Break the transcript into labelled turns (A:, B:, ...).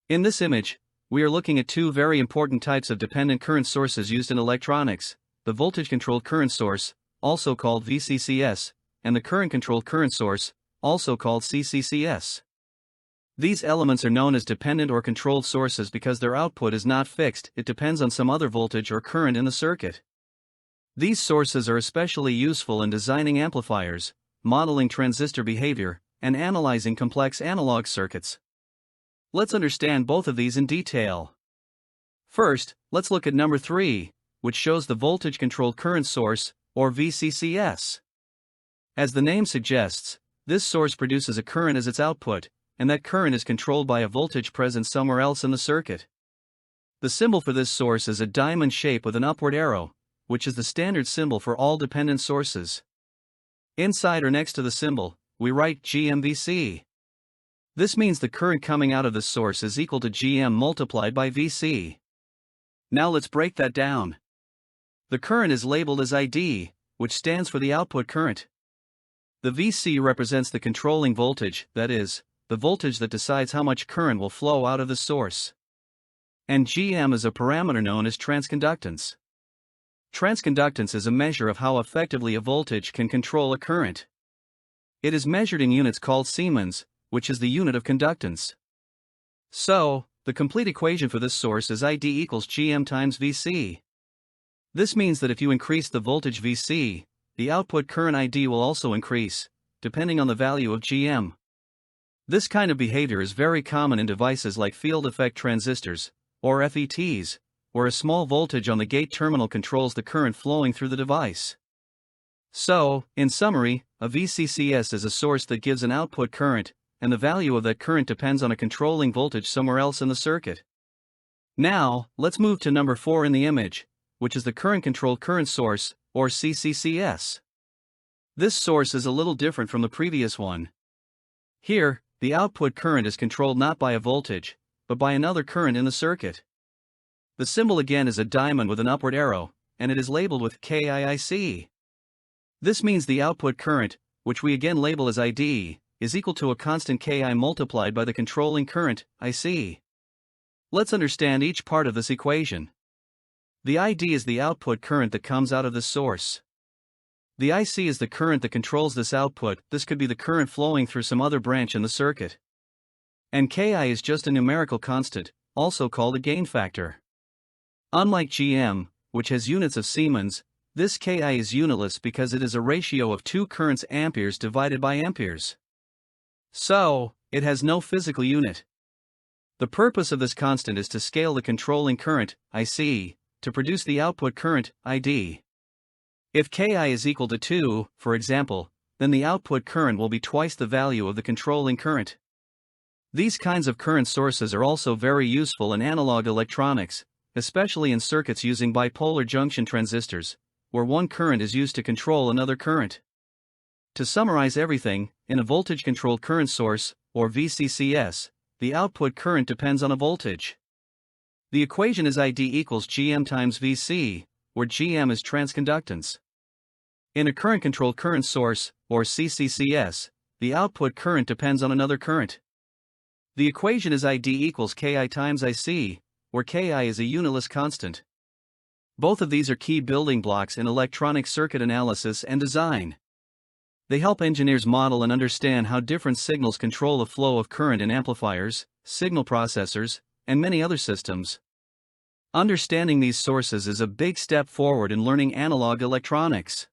A: In this image, we are looking at two very important types of dependent current sources used in electronics: the voltage-controlled current source, also called VCCS, and the current-controlled current source, also called CCCS. These elements are known as dependent or controlled sources because their output is not fixed, it depends on some other voltage or current in the circuit. These sources are especially useful in designing amplifiers, modeling transistor behavior, and analyzing complex analog circuits. Let's understand both of these in detail. First, let's look at number 3, which shows the voltage-controlled current source, or VCCS. As the name suggests, this source produces a current as its output, and that current is controlled by a voltage present somewhere else in the circuit. The symbol for this source is a diamond shape with an upward arrow, which is the standard symbol for all dependent sources. Inside or next to the symbol, we write GMVC. This means the current coming out of the source is equal to GM multiplied by VC. Now let's break that down. The current is labeled as ID, which stands for the output current. The VC represents the controlling voltage, that is, the voltage that decides how much current will flow out of the source. And GM is a parameter known as transconductance. Transconductance is a measure of how effectively a voltage can control a current. It is measured in units called Siemens, which is the unit of conductance. So, the complete equation for this source is ID equals GM times VC. This means that if you increase the voltage VC, the output current ID will also increase, depending on the value of GM. This kind of behavior is very common in devices like field effect transistors, or FETs, where a small voltage on the gate terminal controls the current flowing through the device. So, in summary, a VCCS is a source that gives an output current, and the value of that current depends on a controlling voltage somewhere else in the circuit. Now, let's move to number 4 in the image, which is the current-controlled current source, or CCCS. This source is a little different from the previous one. Here, the output current is controlled not by a voltage, but by another current in the circuit. The symbol again is a diamond with an upward arrow, and it is labeled with KIIC. This means the output current, which we again label as ID, is equal to a constant Ki multiplied by the controlling current, IC. Let's understand each part of this equation. The ID is the output current that comes out of the source. The IC is the current that controls this output. This could be the current flowing through some other branch in the circuit. And Ki is just a numerical constant, also called a gain factor. Unlike GM, which has units of Siemens, this Ki is unitless because it is a ratio of two currents amperes divided by amperes. So, it has no physical unit. The purpose of this constant is to scale the controlling current, IC, to produce the output current, ID. If Ki is equal to 2, for example, then the output current will be twice the value of the controlling current. These kinds of current sources are also very useful in analog electronics, especially in circuits using bipolar junction transistors, where one current is used to control another current. To summarize everything, in a voltage-controlled current source, or VCCS, the output current depends on a voltage. The equation is ID equals GM times VC, where GM is transconductance. In a current-controlled current source, or CCCS, the output current depends on another current. The equation is ID equals Ki times IC, where Ki is a unitless constant. Both of these are key building blocks in electronic circuit analysis and design. They help engineers model and understand how different signals control the flow of current in amplifiers, signal processors, and many other systems. Understanding these sources is a big step forward in learning analog electronics.